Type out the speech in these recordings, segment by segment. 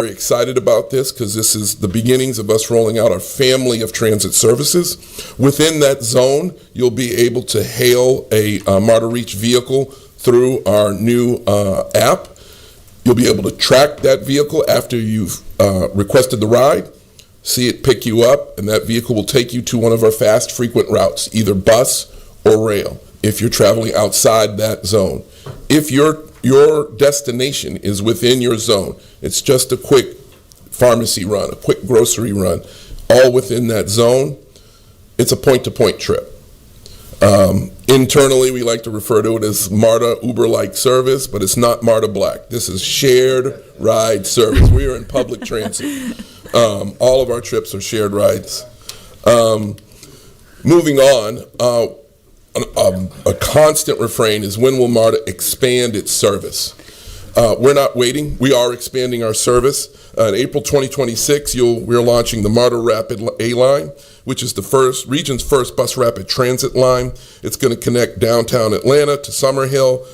very excited about this because this is the beginnings of us rolling out our family of transit services. Within that zone, you'll be able to hail a MARTA Reach vehicle through our new app. You'll be able to track that vehicle after you've requested the ride, see it pick you up, and that vehicle will take you to one of our fast, frequent routes, either bus or rail, if you're traveling outside that zone. If your destination is within your zone, it's just a quick pharmacy run, a quick grocery run, all within that zone. It's a point-to-point trip. Internally, we like to refer to it as MARTA Uber-like service, but it's not MARTA Black. This is shared ride service. We are in public transit. All of our trips are shared rides. Moving on, a constant refrain is, when will MARTA expand its service? We're not waiting. We are expanding our service. In April 2026, we're launching the MARTA Rapid A line, which is the region's first bus rapid transit line. It's going to connect downtown Atlanta to Summerhill,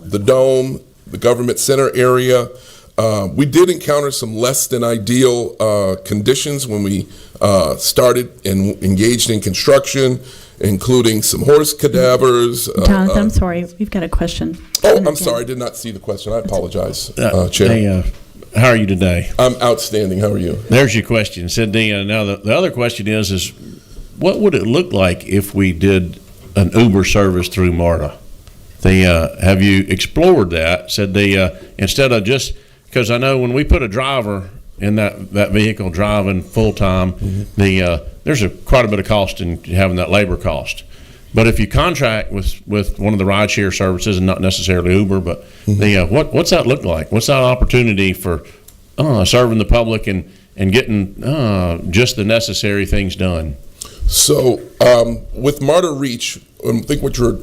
the Dome, the Government Center area. We did encounter some less than ideal conditions when we started and engaged in construction, including some horse cadavers. Jonathan, I'm sorry, we've got a question. Oh, I'm sorry, I did not see the question. I apologize, Chair. Hey, how are you today? I'm outstanding. How are you? There's your question. Said now the other question is what would it look like if we did an Uber service through MARTA? Have you explored that? Said instead of just, because I know when we put a driver in that vehicle driving full time, there's quite a bit of cost in having that labor cost. But if you contract with one of the rideshare services, and not necessarily Uber, but what's that look like? What's that opportunity for serving the public and getting just the necessary things done? So with MARTA Reach, I think what your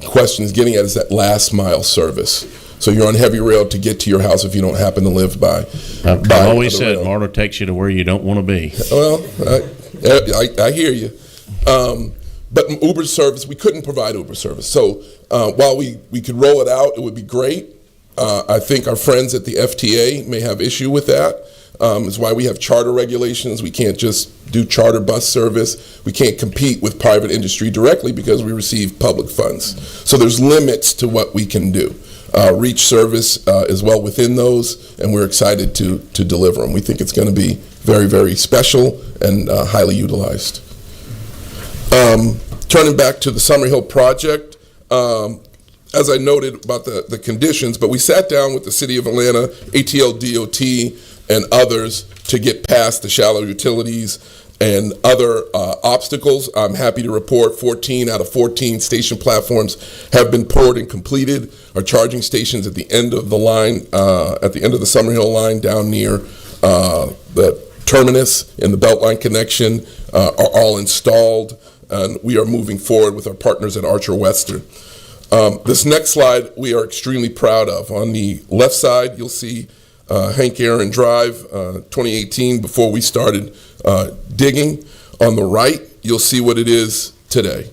question is getting at is that last mile service. So you're on heavy rail to get to your house if you don't happen to live by. I've always said rail. MARTA takes you to where you don't want to be. Well, I hear you. But Uber service, we couldn't provide Uber service. So while we could roll it out, it would be great. I think our friends at the FTA may have issue with that. It's why we have charter regulations. We can't just do charter bus service. We can't compete with private industry directly because we receive public funds. So there's limits to what we can do. Reach service is well within those, and we're excited to deliver them. We think it's going to be very, very special and highly utilized. Turning back to the Summerhill project, as I noted about the conditions, but we sat down with the City of Atlanta, ATL DOT, and others to get past the shallow utilities and other obstacles. I'm happy to report 14 out of 14 station platforms have been poured and completed. Our charging stations at the end of the line, at the end of the Summerhill line down near the terminus and the Beltline connection are all installed, and we are moving forward with our partners at Archer Western. This next slide we are extremely proud of. On the left side, you'll see Hank Aaron Drive, 2018, before we started digging. On the right, you'll see what it is today.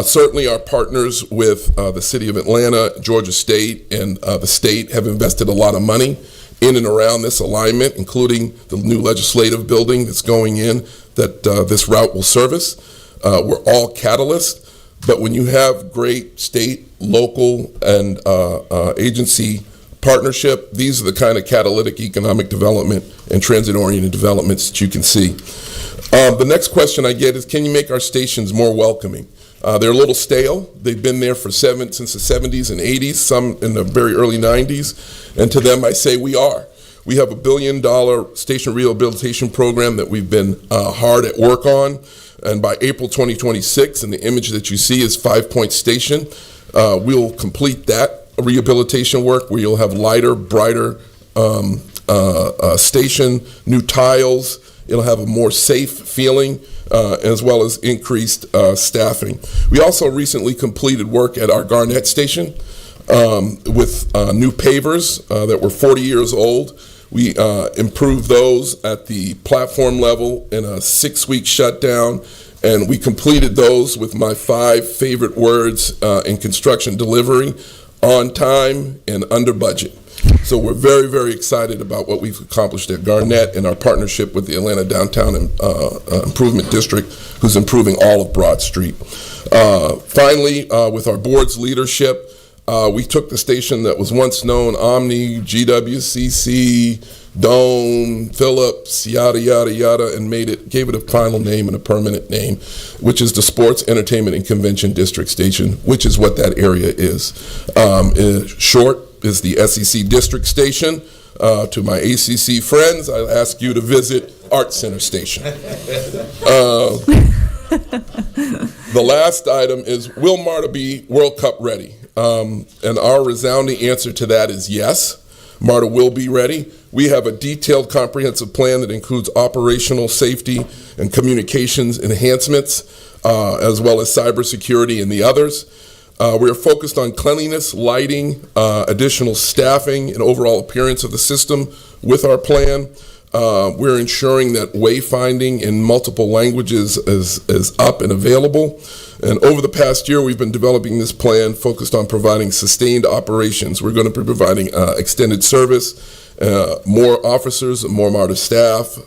Certainly our partners with the City of Atlanta, Georgia State, and the state have invested a lot of money in and around this alignment, including the new legislative building that's going in that this route will service. We're all catalysts, but when you have great state, local, and agency partnership, these are the kind of catalytic economic development and transit-oriented developments that you can see. The next question I get is, can you make our stations more welcoming? They're a little stale. They've been there since the 70s and 80s, some in the very early 90s, and to them I say we are. We have a $1 billion station rehabilitation program that we've been hard at work on, and by April 2026, and the image that you see is 5 Point Station, we'll complete that rehabilitation work where you'll have lighter, brighter station, new tiles. It'll have a more safe feeling, as well as increased staffing. We also recently completed work at our Garnett station with new pavers that were 40 years old. We improved those at the platform level in a 6-week shutdown, and we completed those with my 5 favorite words in construction: delivery, on time, and under budget. So we're very, very excited about what we've accomplished at Garnett and our partnership with the Atlanta Downtown Improvement District, who's improving all of Broad Street. Finally, with our board's leadership, we took the station that was once known Omni, GWCC, Dome, Phillips, yada, yada, yada, and gave it a final name and a permanent name, which is the Sports, Entertainment, and Convention District Station, which is what that area is. In short, is the SEC District Station. To my ACC friends, I ask you to visit Art Center Station. The last item is, will MARTA be World Cup ready? And our resounding answer to that is yes. MARTA will be ready. We have a detailed, comprehensive plan that includes operational safety and communications enhancements, as well as cybersecurity and the others. We are focused on cleanliness, lighting, additional staffing, and overall appearance of the system with our plan. We're ensuring that wayfinding in multiple languages is up and available. And over the past year, we've been developing this plan focused on providing sustained operations. We're going to be providing extended service, more officers, more MARTA staff,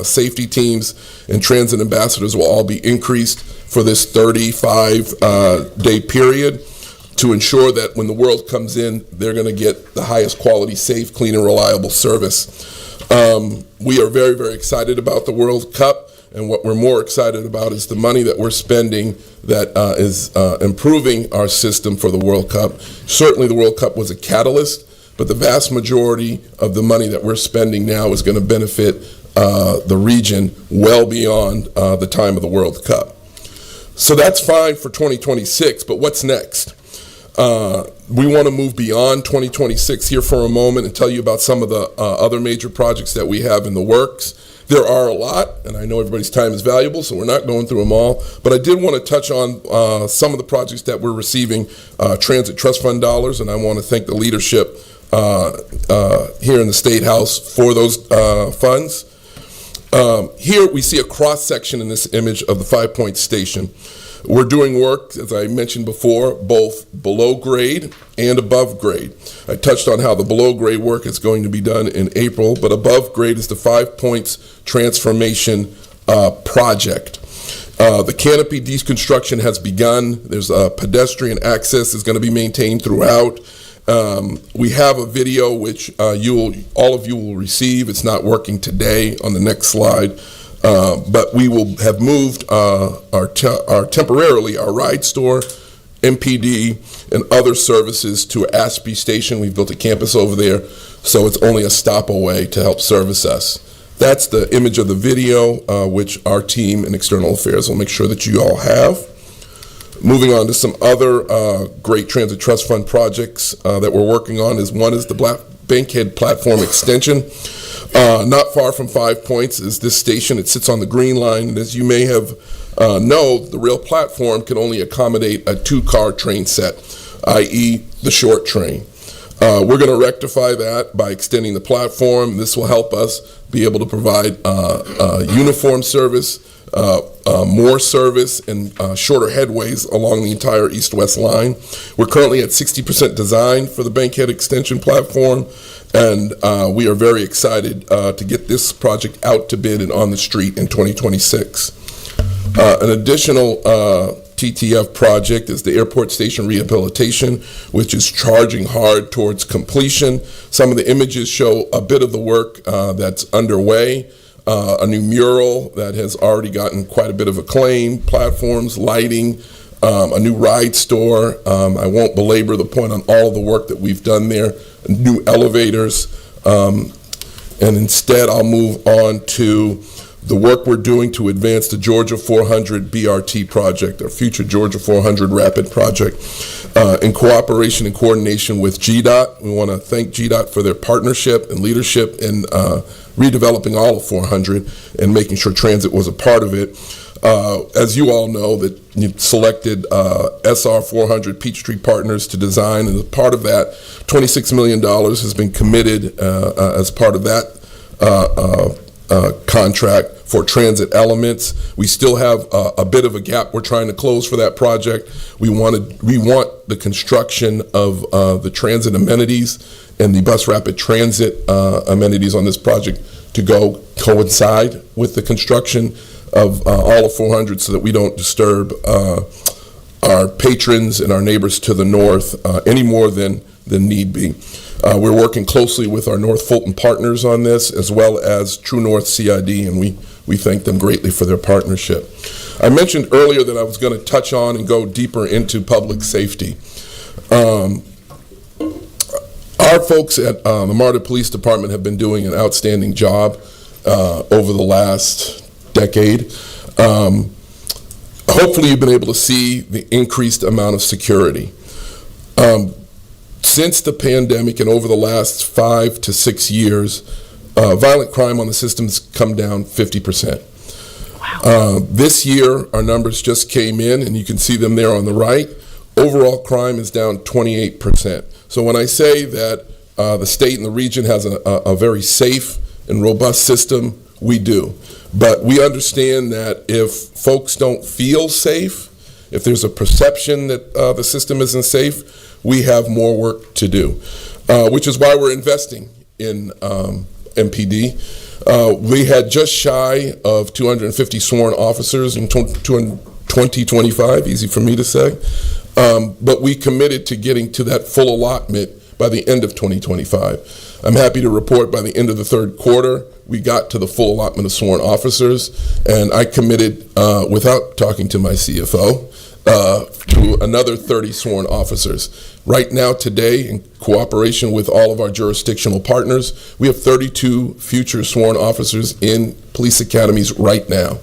safety teams, and transit ambassadors will all be increased for this 35-day period to ensure that when the world comes in, they're going to get the highest quality, safe, clean, and reliable service. We are very, very excited about the World Cup, and what we're more excited about is the money that we're spending that is improving our system for the World Cup. Certainly the World Cup was a catalyst, but the vast majority of the money that we're spending now is going to benefit the region well beyond the time of the World Cup. So that's fine for 2026, but what's next? We want to move beyond 2026 here for a moment and tell you about some of the other major projects that we have in the works. There are a lot, and I know everybody's time is valuable, so we're not going through them all, but I did want to touch on some of the projects that we're receiving Transit Trust Fund dollars, and I want to thank the leadership here in the State House for those funds. Here we see a cross-section in this image of the 5-point station. We're doing work, as I mentioned before, both below grade and above grade. I touched on how the below grade work is going to be done in April, but above grade is the 5 points transformation project. The canopy deconstruction has begun. There's pedestrian access is going to be maintained throughout. We have a video which all of you will receive. It's not working today on the next slide. But we will have moved temporarily our ride store, MPD, and other services to Ashby Station. We've built a campus over there, so it's only a stop away to help service us. That's the image of the video, which our team in External Affairs will make sure that you all have. Moving on to some other great Transit Trust Fund projects that we're working on one is the Bankhead Platform Extension. Not far from 5 points is this station. It sits on the Green Line, and as you may have know, the rail platform can only accommodate a 2-car train set, i.e. the short train. We're going to rectify that by extending the platform. This will help us be able to provide uniform service, more service, and shorter headways along the entire east-west line. We're currently at 60% design for the Bankhead Extension platform, and we are very excited to get this project out to bid and on the street in 2026. An additional TTF project is the airport station rehabilitation, which is charging hard towards completion. Some of the images show a bit of the work that's underway. A new mural that has already gotten quite a bit of acclaim, platforms, lighting, a new ride store. I won't belabor the point on all of the work that we've done there, new elevators, and instead I'll move on to the work we're doing to advance the Georgia 400 BRT project, our future Georgia 400 Rapid project, in cooperation and coordination with GDOT. We want to thank GDOT for their partnership and leadership in redeveloping all of 400 and making sure transit was a part of it. As you all know, that you selected SR 400 Peachtree Partners to design, and as part of that, $26 million has been committed as part of that contract for transit elements. We still have a bit of a gap we're trying to close for that project. We want the construction of the transit amenities and the bus rapid transit amenities on this project to coincide with the construction of all of 400 so that we don't disturb our patrons and our neighbors to the north any more than need be. We're working closely with our North Fulton partners on this, as well as True North CID, and we thank them greatly for their partnership. I mentioned earlier that I was going to touch on and go deeper into public safety. Our folks at the MARTA Police Department have been doing an outstanding job over the last decade. Hopefully you've been able to see the increased amount of security. Since the pandemic and over the last 5 to 6 years, violent crime on the system's come down 50%. Wow. This year, our numbers just came in, and you can see them there on the right. Overall crime is down 28%. So when I say that the state and the region has a very safe and robust system, we do. But we understand that if folks don't feel safe, if there's a perception that the system isn't safe, we have more work to do, which is why we're investing in MPD. We had just shy of 250 sworn officers in 2025, easy for me to say, but we committed to getting to that full allotment by the end of 2025. I'm happy to report by the end of the third quarter, we got to the full allotment of sworn officers, and I committed, without talking to my CFO, to another 30 sworn officers. Right now, today, in cooperation with all of our jurisdictional partners, we have 32 future sworn officers in police academies right now.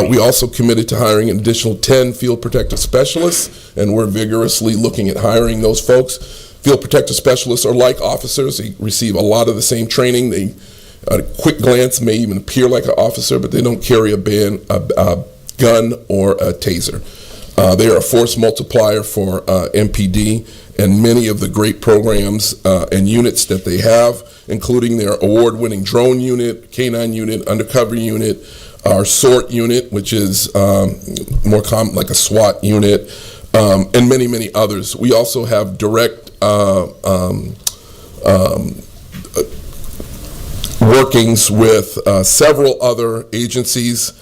We also committed to hiring an additional 10 field protective specialists, and we're vigorously looking at hiring those folks. Field protective specialists are like officers. They receive a lot of the same training. They, at a quick glance, may even appear like an officer, but they don't carry a gun or a taser. They are a force multiplier for MPD and many of the great programs and units that they have, including their award-winning drone unit, K9 unit, undercover unit, our SORT unit, which is more common, like a SWAT unit, and many, many others. We also have direct workings with several other agencies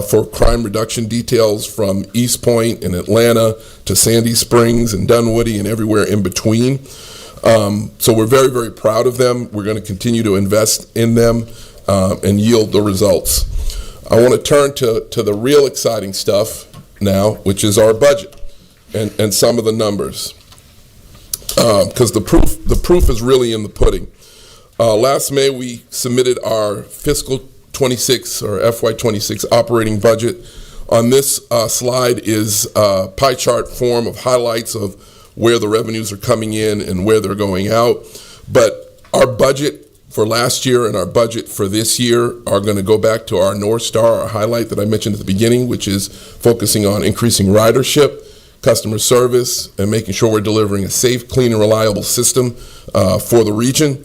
for crime reduction details, from East Point and Atlanta to Sandy Springs and Dunwoody and everywhere in between. So we're very, very proud of them. We're going to continue to invest in them and yield the results. I want to turn to the real exciting stuff now, which is our budget and some of the numbers, because the proof is really in the pudding. Last May, we submitted our fiscal 26 or FY26 operating budget. On this slide is a pie chart form of highlights of where the revenues are coming in and where they're going out. But our budget for last year and our budget for this year are going to go back to our North Star, our highlight that I mentioned at the beginning, which is focusing on increasing ridership, customer service, and making sure we're delivering a safe, clean, and reliable system for the region.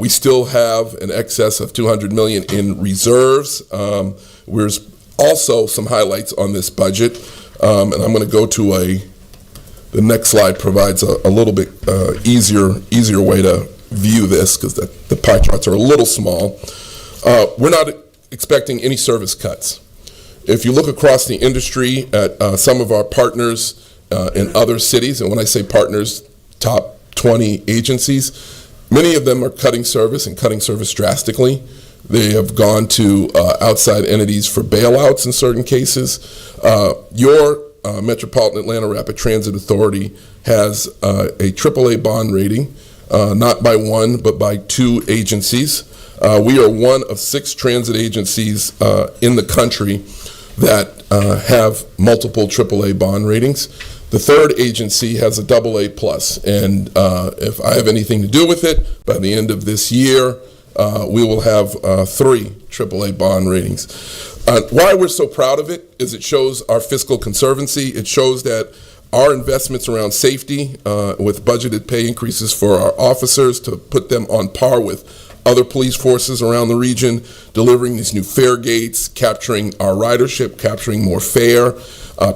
We still have an excess of $200 million in reserves. There's also some highlights on this budget, and I'm going to go to the next slide provides a little bit easier way to view this, because the pie charts are a little small. We're not expecting any service cuts. If you look across the industry at some of our partners in other cities, and when I say partners, top 20 agencies, many of them are cutting service and cutting service drastically. They have gone to outside entities for bailouts in certain cases. Your Metropolitan Atlanta Rapid Transit Authority has a AAA bond rating, not by one, but by two agencies. We are one of 6 transit agencies in the country that have multiple AAA bond ratings. The third agency has a AA plus, and if I have anything to do with it, by the end of this year, we will have 3 AAA bond ratings. Why we're so proud of it is it shows our fiscal conservancy. It shows that our investments around safety, with budgeted pay increases for our officers to put them on par with other police forces around the region, delivering these new fare gates, capturing our ridership, capturing more fare,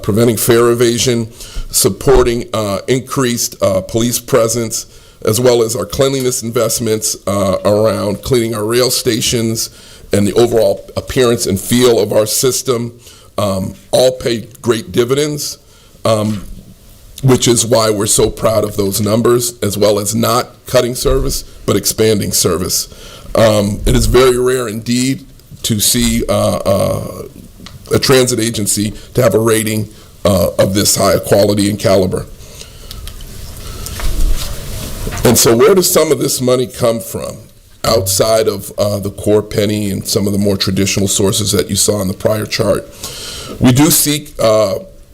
preventing fare evasion, supporting increased police presence, as well as our cleanliness investments around cleaning our rail stations and the overall appearance and feel of our system, all pay great dividends, which is why we're so proud of those numbers, as well as not cutting service, but expanding service. It is very rare indeed to see a transit agency to have a rating of this high quality and caliber. And so where does some of this money come from outside of the core penny and some of the more traditional sources that you saw in the prior chart? We do seek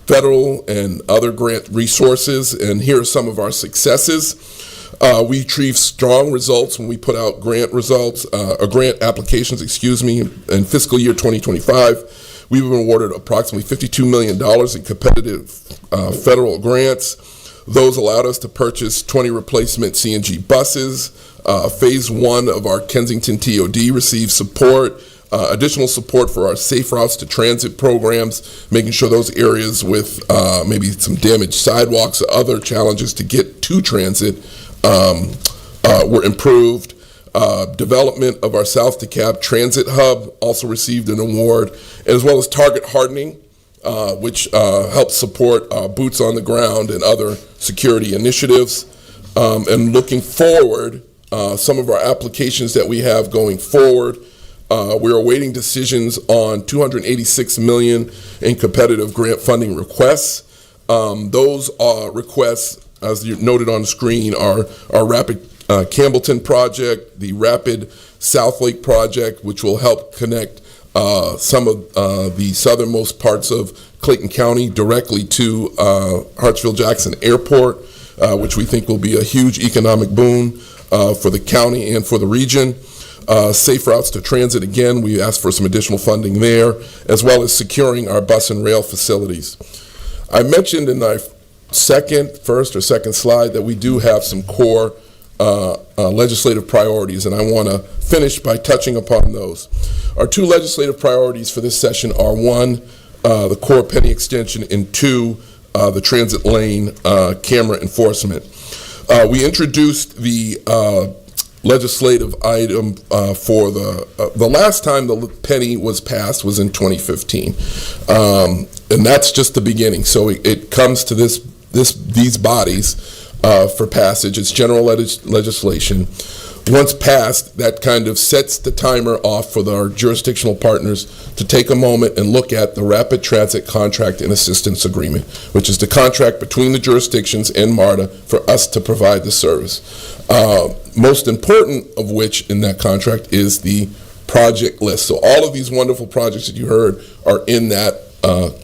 federal and other grant resources, and here are some of our successes. We achieved strong results when we put out grant results, grant applications, in fiscal year 2025. We've been awarded approximately $52 million in competitive federal grants. Those allowed us to purchase 20 replacement CNG buses. Phase 1 of our Kensington TOD received support, additional support for our Safe Routes to Transit programs, making sure those areas with maybe some damaged sidewalks or other challenges to get to transit were improved. Development of our South DeKalb Transit Hub also received an award, as well as target hardening, which helps support boots on the ground and other security initiatives. And looking forward, some of our applications that we have going forward, we're awaiting decisions on $286 million in competitive grant funding requests. Those requests, as you noted on the screen, are our Rapid Campbellton project, the Rapid South Lake project, which will help connect some of the southernmost parts of Clayton County directly to Hartsfield-Jackson Airport, which we think will be a huge economic boon for the county and for the region. Safe Routes to Transit, again, we asked for some additional funding there, as well as securing our bus and rail facilities. I mentioned in my first or second slide that we do have some core legislative priorities, and I want to finish by touching upon those. Our two legislative priorities for this session are, one, the core penny extension, and two, the transit lane camera enforcement. We introduced the legislative item for the last time the penny was passed was in 2015, and that's just the beginning. So it comes to these bodies for passage. It's general legislation. Once passed, that kind of sets the timer off for our jurisdictional partners to take a moment and look at the Rapid Transit Contract and Assistance Agreement, which is the contract between the jurisdictions and MARTA for us to provide the service. Most important of which in that contract is the project list. So all of these wonderful projects that you heard are in that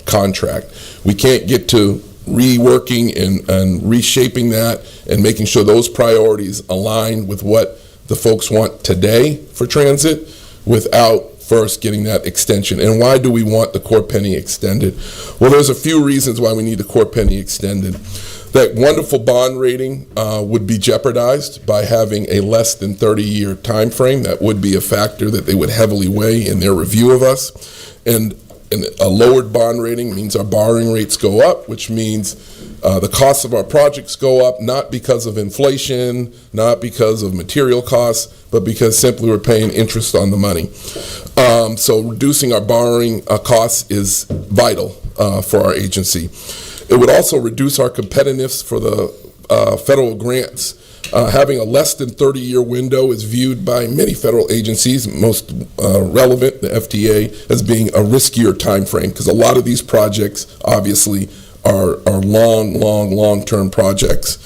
contract. We can't get to reworking and reshaping that and making sure those priorities align with what the folks want today for transit without first getting that extension. And why do we want the core penny extended? Well, there's a few reasons why we need the core penny extended. That wonderful bond rating would be jeopardized by having a less than 30-year time frame. That would be a factor that they would heavily weigh in their review of us. And a lowered bond rating means our borrowing rates go up, which means the costs of our projects go up, not because of inflation, not because of material costs, but because simply we're paying interest on the money. So reducing our borrowing costs is vital for our agency. It would also reduce our competitiveness for the federal grants. Having a less than 30-year window is viewed by many federal agencies, most relevant, the FDA, as being a riskier time frame, because a lot of these projects obviously are long-term projects.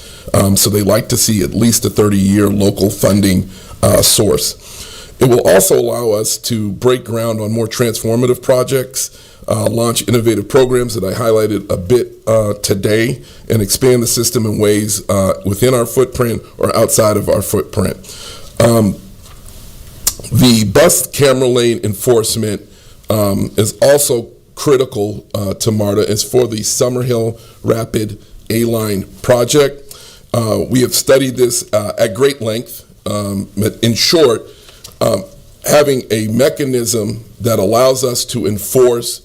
So they like to see at least a 30-year local funding source. It will also allow us to break ground on more transformative projects, launch innovative programs that I highlighted a bit today, and expand the system in ways within our footprint or outside of our footprint. The bus camera lane enforcement is also critical to MARTA. It's for the Summerhill Rapid A-Line project. We have studied this at great length. But in short, having a mechanism that allows us to enforce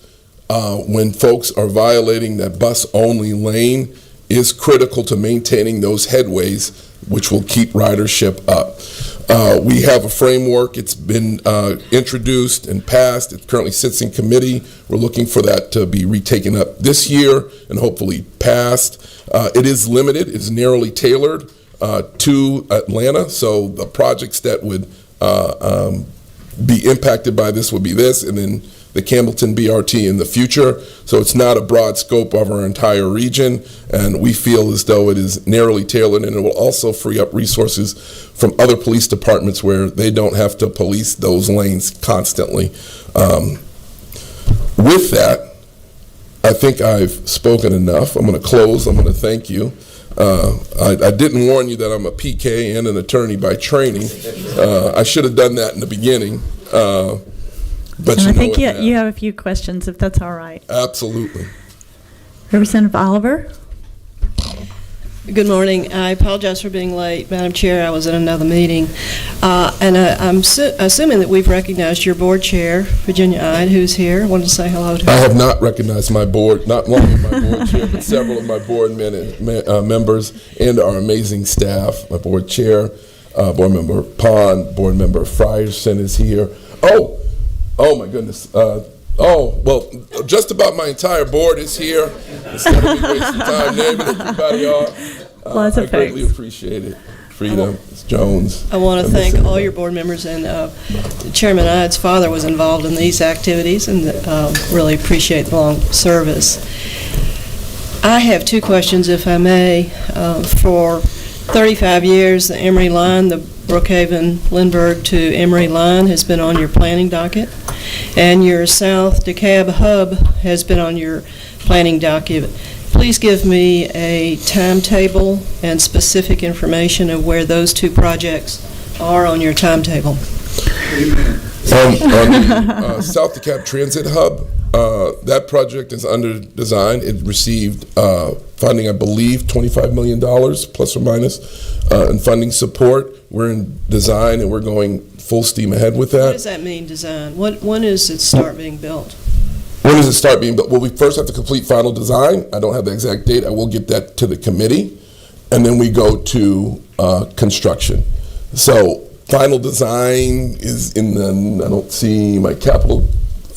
when folks are violating that bus-only lane is critical to maintaining those headways, which will keep ridership up. We have a framework. It's been introduced and passed. It currently sits in committee. We're looking for that to be retaken up this year and hopefully passed. It is limited. It's narrowly tailored to Atlanta, so the projects that would be impacted by this would be this, and then the Campbellton BRT in the future. So it's not a broad scope of our entire region, and we feel as though it is narrowly tailored, and it will also free up resources from other police departments where they don't have to police those lanes constantly. With that, I think I've spoken enough. I'm going to close. I'm going to thank you. I didn't warn you that I'm a PK and an attorney by training. I should have done that in the beginning. But And you I know think it now. you have a few questions, if that's all right. Absolutely. Representative Oliver? Good morning. I apologize for being late, Madam Chair. I was in another meeting. And I'm assuming that we've recognized your board chair, Virginia Ide, who's here. I wanted to say hello to I her. have not recognized my board, not only my board chair, but several of my board members and our amazing staff. My board chair, board member Pond, board member Frierson is here. Oh my goodness. Well, just about my entire board is here. Instead of me wasting time naming everybody off, Lots of I greatly folks. appreciate it. Freedom, Ms. Jones. I want to and Ms. thank all Sandberg. your board members, and Chairman Ide's father was involved in these activities, and really appreciate the long service. I have two questions, if I may. For 35 years, the Emory line, the Brookhaven-Lindbergh to Emory line has been on your planning docket, and your South DeKalb hub has been on your planning docket. Please give me a timetable and specific information of where those two projects are on your timetable. On the South DeKalb Transit Hub, that project is under design. It received funding, I believe, $25 million, plus or minus, in funding support. We're in design, and we're going full steam ahead with What that. does that mean, design? When does it start being built? When does it start being built? Well, we first have to complete final design. I don't have the exact date. I will get that to the committee, and then we go to construction. So final design is in the, I don't see my capital,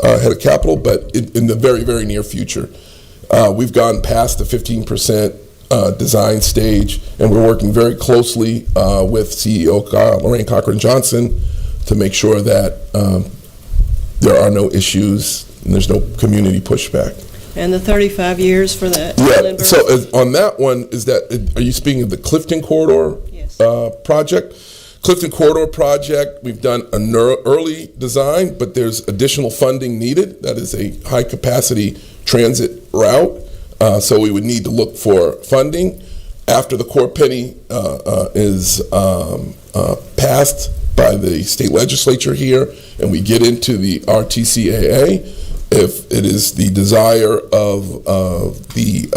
head of capital, but in the very, very near future. We've gone past the 15% design stage, and we're working very closely with CEO Lorraine Cochran-Johnson to make sure that there are no issues and there's no community pushback. And the 35 years for that? Yeah, Lindbergh? so on that one, are you speaking of the Clifton Corridor Yes. project? Clifton Corridor project, we've done an early design, but there's additional funding needed. That is a high-capacity transit route, so we would need to look for funding. After the core penny is passed by the state legislature here, and we get into the RTCAA, if it is the desire of the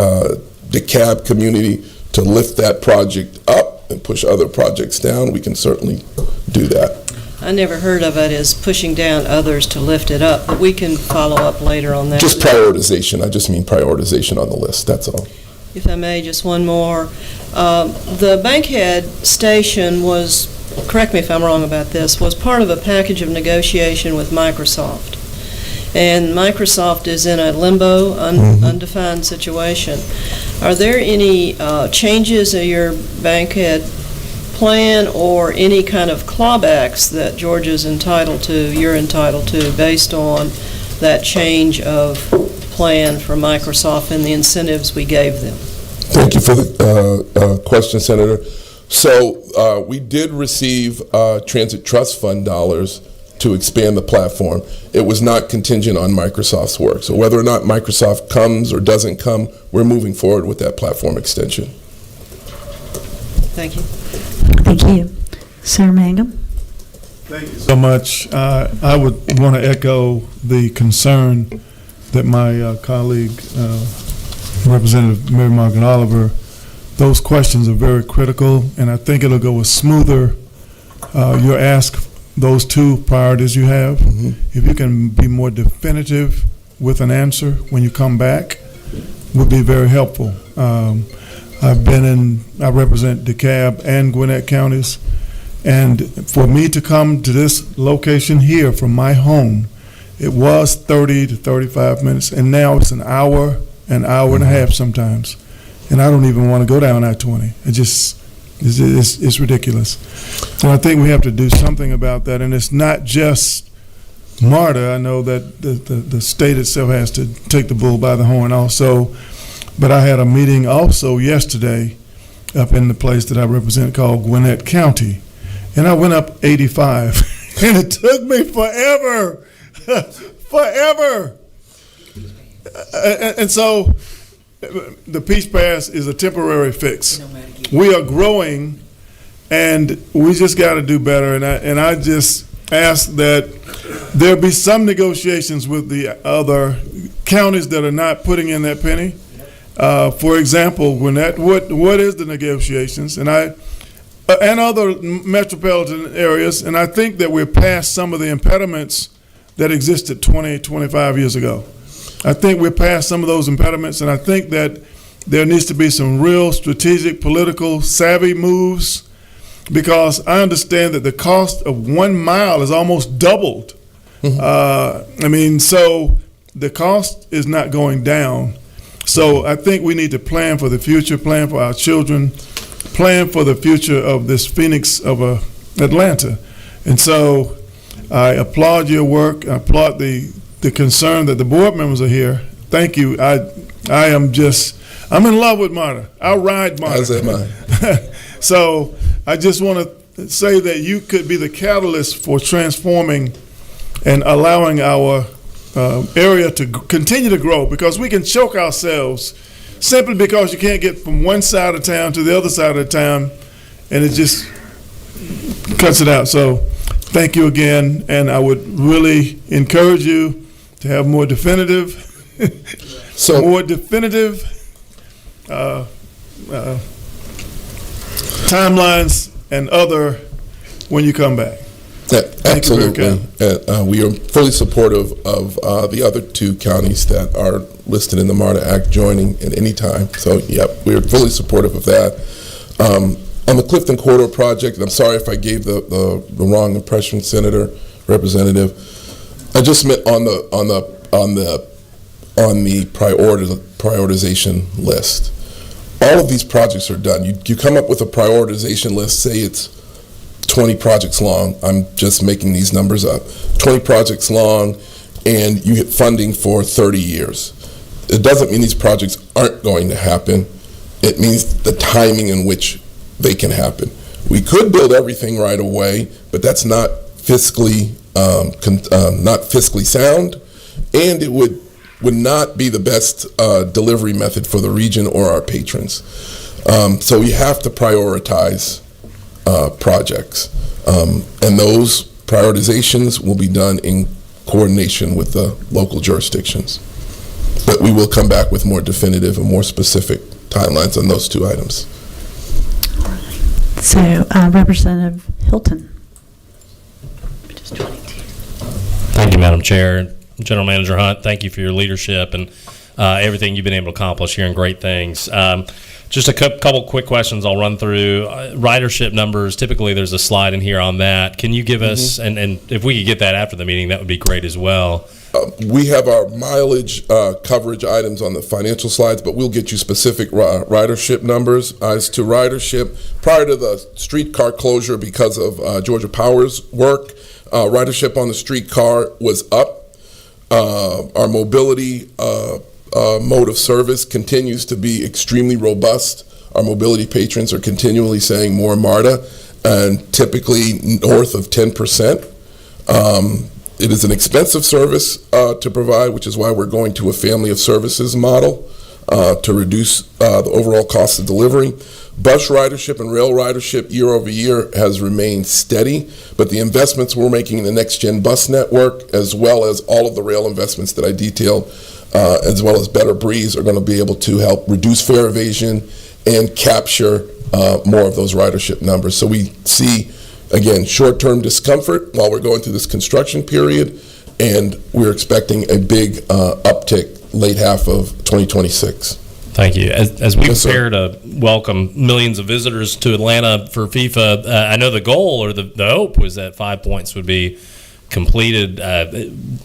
DeKalb community to lift that project up and push other projects down, we can certainly do that. I never heard of it as pushing down others to lift it up, but we can follow up later on that. Just prioritization. I just mean prioritization on the list, that's all. If I may, just one more. The Bankhead station was, correct me if I'm wrong about this, was part of a package of negotiation with Microsoft. And Microsoft is in a limbo, undefined situation. Are there any changes in your Bankhead plan or any kind of clawbacks that Georgia's entitled to, you're entitled to, based on that change of plan for Microsoft and the incentives we gave them? Thank you for the question, Senator. So we did receive Transit Trust Fund dollars to expand the platform. It was not contingent on Microsoft's work. So whether or not Microsoft comes or doesn't come, we're moving forward with that platform extension. Thank you. Thank you. Senator Mangum? Thank you so much. I would want to echo the concern that my colleague, Representative Mary Margaret Oliver, those questions are very critical, and I think it'll go smoother. Your ask those two priorities you have. If you can be more definitive with an answer when you come back, would be very helpful. I represent DeKalb and Gwinnett counties, and for me to come to this location here from my home, it was 30 to 35 minutes, and now it's an hour and a half sometimes. And I don't even want to go down I-20. It's ridiculous. And I think we have to do something about that. And it's not just MARTA. I know that the state itself has to take the bull by the horn also. But I had a meeting also yesterday up in the place that I represent called Gwinnett County. And I went up 85. And it took me forever. Forever. And so the Peach Pass is a temporary fix. We are growing, and we just got to do better. And I just ask that there be some negotiations with the other counties that are not putting in that penny. For example, Gwinnett, what is the negotiations? And other metropolitan areas, and I think that we're past some of the impediments that existed 20, 25 years ago. I think we're past some of those impediments, and I think that there needs to be some real strategic, political, savvy moves, because I understand that the cost of 1 mile is almost doubled. So the cost is not going down. So I think we need to plan for the future, plan for our children, plan for the future of this Phoenix of Atlanta. And so I applaud your work. I applaud the concern that the board members are here. Thank you. I'm in love with MARTA. I'll ride MARTA. As am I. So I just want to say that you could be the catalyst for transforming and allowing our area to continue to grow, because we can choke ourselves simply because you can't get from one side of town to the other side of town, and it just cuts it out. So thank you again, and I would really encourage you to have more definitive timelines and other when you come back. Absolutely. We are fully supportive of the other two counties that are listed in the MARTA Act joining at any time. So, we are fully supportive of that. On the Clifton Corridor project, and I'm sorry if I gave the wrong impression, Senator, Representative. I just meant on the prioritization list. All of these projects are done. You come up with a prioritization list, say it's 20 projects long. I'm just making these numbers up. 20 projects long, and you get funding for 30 years. It doesn't mean these projects aren't going to happen. It means the timing in which they can happen. We could build everything right away, but that's not fiscally sound, and it would not be the best delivery method for the region or our patrons. So we have to prioritize projects, and those prioritizations will be done in coordination with the local jurisdictions. But we will come back with more definitive and more specific timelines on those two items. So, Representative Hilton. Thank you, Madam Chair. General Manager Hunt, thank you for your leadership and everything you've been able to accomplish here, and great things. Just a couple quick questions I'll run through. Ridership numbers, typically there's a slide in here on that. Can you give us, and if we could get that after the meeting, that would be great as well. We have our mileage coverage items on the financial slides, but we'll get you specific ridership numbers. As to ridership, prior to the streetcar closure because of Georgia Power's work, ridership on the streetcar was up. Our mobility mode of service continues to be extremely robust. Our mobility patrons are continually saying more MARTA, and typically north of 10%. It is an expensive service to provide, which is why we're going to a family of services model to reduce the overall cost of delivery. Bus ridership and rail ridership year over year has remained steady, but the investments we're making in the next-gen bus network, as well as all of the rail investments that I detailed, as well as Better Breeze, are going to be able to help reduce fare evasion and capture more of those ridership numbers. So we see again, short-term discomfort while we're going through this construction period, and we're expecting a big uptick late half of 2026. Thank you. As we Yes, sir. prepare to welcome millions of visitors to Atlanta for FIFA, I know the goal or the hope was that 5 points would be completed.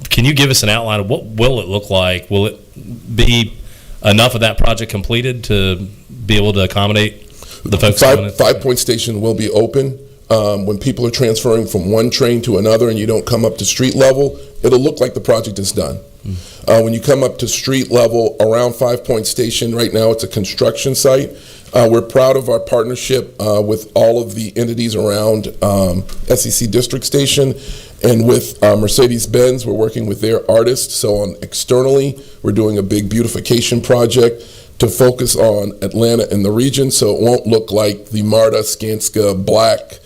Can you give us an outline of what will it look like? Will it be enough of that project completed to be able to accommodate the folks coming in? 5 Point Station will be open. When people are transferring from one train to another and you don't come up to street level, it'll look like the project is done. When you come up to street level around 5 Point Station, right now it's a construction site. We're proud of our partnership with all of the entities around SEC District Station, and with Mercedes-Benz, we're working with their artists. So externally, we're doing a big beautification project to focus on Atlanta and the region, so it won't look like the MARTA Skanska black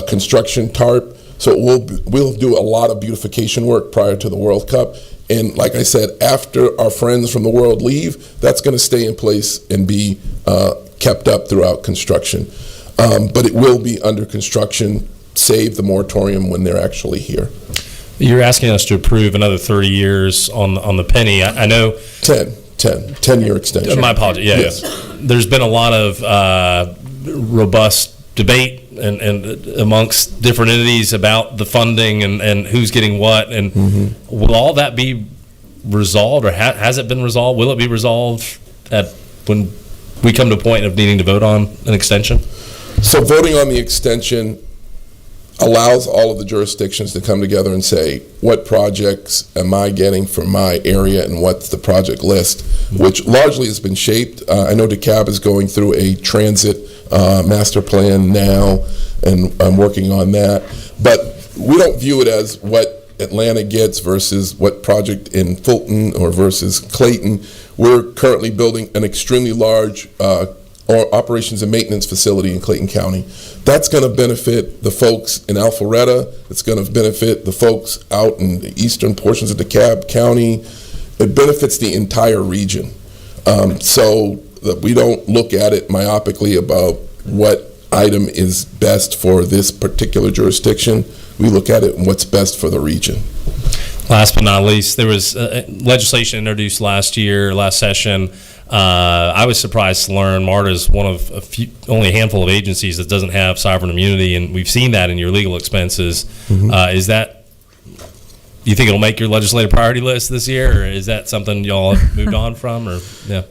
construction tarp. So we'll do a lot of beautification work prior to the World Cup. And like I said, after our friends from the world leave, that's going to stay in place and be kept up throughout construction. But it will be under construction, save the moratorium when they're actually here. You're asking us to approve another 30 years on the penny. I know 10-year extension. My apologies. Yeah, Yes. yeah. There's been a lot of robust debate and amongst different entities about the funding and who's getting what. And will all that be resolved, or has it been resolved? Will it be resolved when we come to a point of needing to vote on an extension? So voting on the extension allows all of the jurisdictions to come together and say, what projects am I getting for my area and what's the project list, which largely has been shaped. I know DeKalb is going through a transit master plan now, and I'm working on that. But we don't view it as what Atlanta gets versus what project in Fulton or versus Clayton. We're currently building an extremely large operations and maintenance facility in Clayton County. That's going to benefit the folks in Alpharetta. It's going to benefit the folks out in the eastern portions of DeKalb County. It benefits the entire region. So that we don't look at it myopically about what item is best for this particular jurisdiction. We look at it and what's best for the region. Last but not least, there was legislation introduced last session. I was surprised to learn MARTA is one of only a handful of agencies that doesn't have sovereign immunity, and we've seen that in your legal expenses. Is that, you think it'll make your legislative priority list this year, or is that something y'all have moved on from? Or yeah,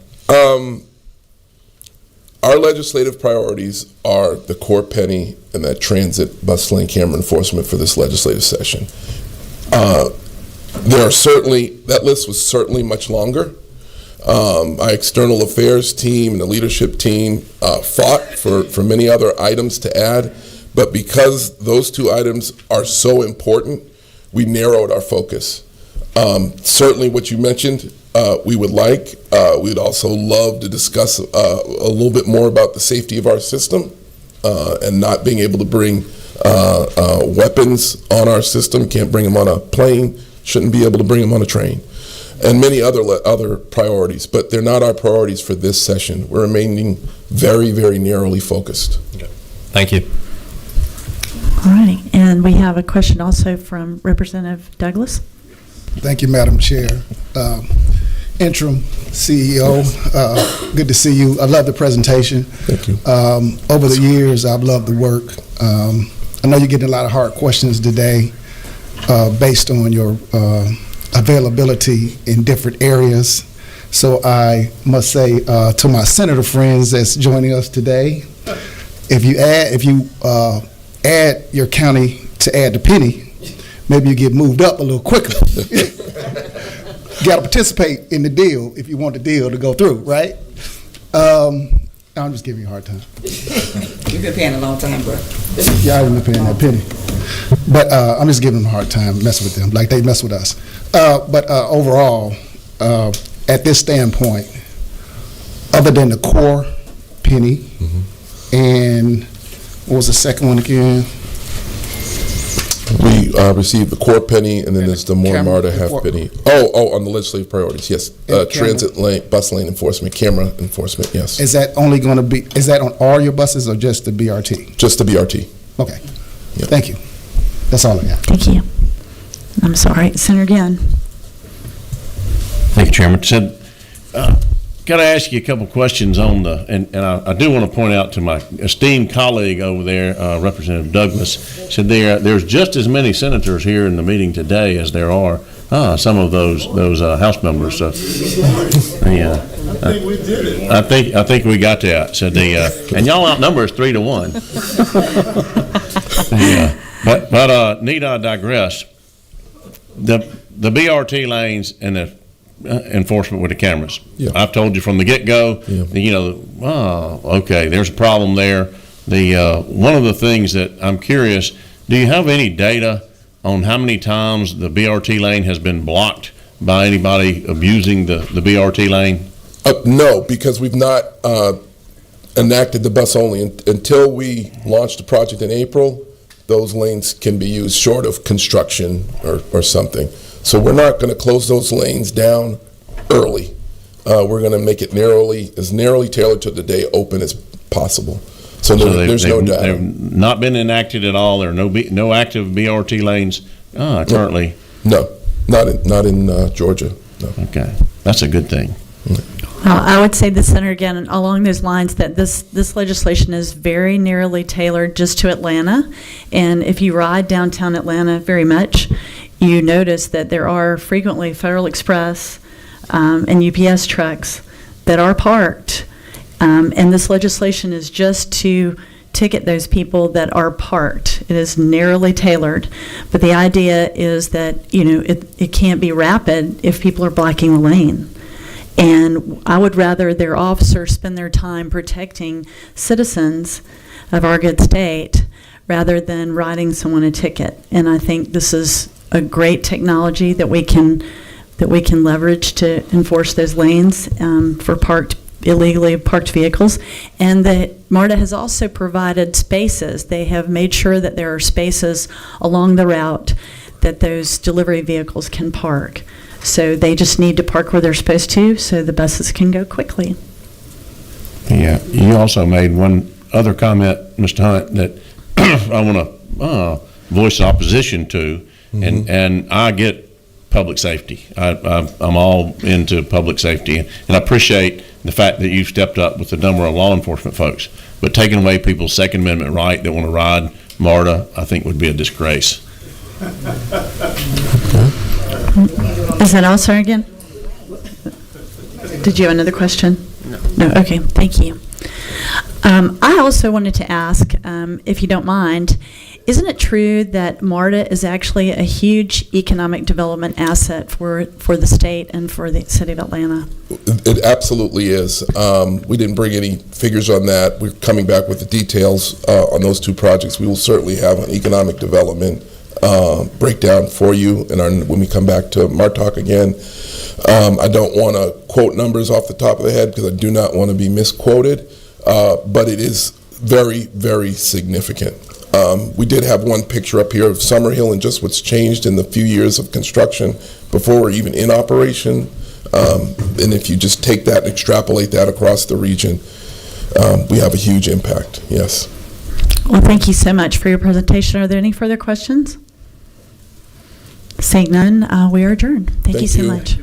our legislative priorities are the core penny and that transit bus lane camera enforcement for this legislative session. There are certainly, that list was certainly much longer. Our external affairs team and the leadership team fought for many other items to add, but because those two items are so important, we narrowed our focus. Certainly what you mentioned, we would like. We'd also love to discuss a little bit more about the safety of our system and not being able to bring weapons on our system. Can't bring them on a plane, shouldn't be able to bring them on a train. And many other priorities, but they're not our priorities for this session. We're remaining very, very narrowly focused. okay. Thank you. All righty. And we have a question also from Representative Douglas. Thank you, Madam Chair. Interim CEO, good to see you. I love the presentation. Thank you. Over the years, I've loved the work. I know you're getting a lot of hard questions today based on your availability in different areas. So I must say to my senator friends that's joining us today, if you add your county to add the penny, maybe you get moved up a little quicker. You got to participate in the deal if you want the deal to go through, right? I'm just giving you a hard time. You've been paying a long time, bro. Yeah, I've been paying that penny. But I'm just giving them a hard time, messing with them, like they mess with us. But overall, at this standpoint, other than the core penny, and what was the second one again? We received the core penny, and then there's the more MARTA half penny. Oh, on the legislative priorities, yes. Transit lane, bus lane enforcement, camera enforcement, yes. Is that only going to be, is that on all your buses or just the BRT? Just the BRT. Okay. Yeah. Thank you. That's all I got. Thank you. I'm sorry. Senator Gann. Thank you, Chairman. Said, got to ask you a couple questions on the, and I do want to point out to my esteemed colleague over there, Representative Douglas, said there's just as many senators here in the meeting today as there are some of those House members. So, yeah, I think we did it. I think we got that. Said and y'all outnumber us 3-1. Yeah, but need I digress? The BRT lanes and the enforcement with the cameras. Yeah. I've told you from the get-go, okay, there's a problem there. One of the things that I'm curious, do you have any data on how many times the BRT lane has been blocked by anybody abusing the BRT lane? No, because we've not enacted the bus only. Until we launched the project in April, those lanes can be used short of construction or something. So we're not going to close those lanes down early. We're going to make it as narrowly tailored to the day open as possible. So there's no doubt. They've not been enacted at all. There are no active BRT lanes currently. No, not in Georgia. No. Okay, that's a good thing. I would say this, Senator, again, along those lines, that this legislation is very narrowly tailored just to Atlanta. And if you ride downtown Atlanta very much, you notice that there are frequently Federal Express and UPS trucks that are parked. And this legislation is just to ticket those people that are parked. It is narrowly tailored. But the idea is that, it can't be rapid if people are blocking the lane. And I would rather their officers spend their time protecting citizens of our good state rather than writing someone a ticket. And I think this is a great technology that we can leverage to enforce those lanes for illegally parked vehicles. And that MARTA has also provided spaces. They have made sure that there are spaces along the route that those delivery vehicles can park. So they just need to park where they're supposed to so the buses can go quickly. Yeah, you also made one other comment, Mr. Hunt, that I want to voice opposition to, and I get public safety. I'm all into public safety, and I appreciate the fact that you've stepped up with the number of law enforcement folks. But taking away people's Second Amendment right that want to ride MARTA, I think would be a disgrace. Is that all, sir, again? Did you have another question? No. Okay, thank you. I also wanted to ask, if you don't mind, isn't it true that MARTA is actually a huge economic development asset for the state and for the city of Atlanta? It absolutely is. We didn't bring any figures on that. We're coming back with the details on those two projects. We will certainly have an economic development breakdown for you when we come back to MARTAC again. I don't want to quote numbers off the top of the head because I do not want to be misquoted, but it is very, very significant. We did have one picture up here of Summerhill and just what's changed in the few years of construction before we're even in operation. And if you just take that and extrapolate that across the region, we have a huge impact, yes. Well, thank you so much for your presentation. Are there any further questions? Seeing none, we are adjourned. Thank you so much.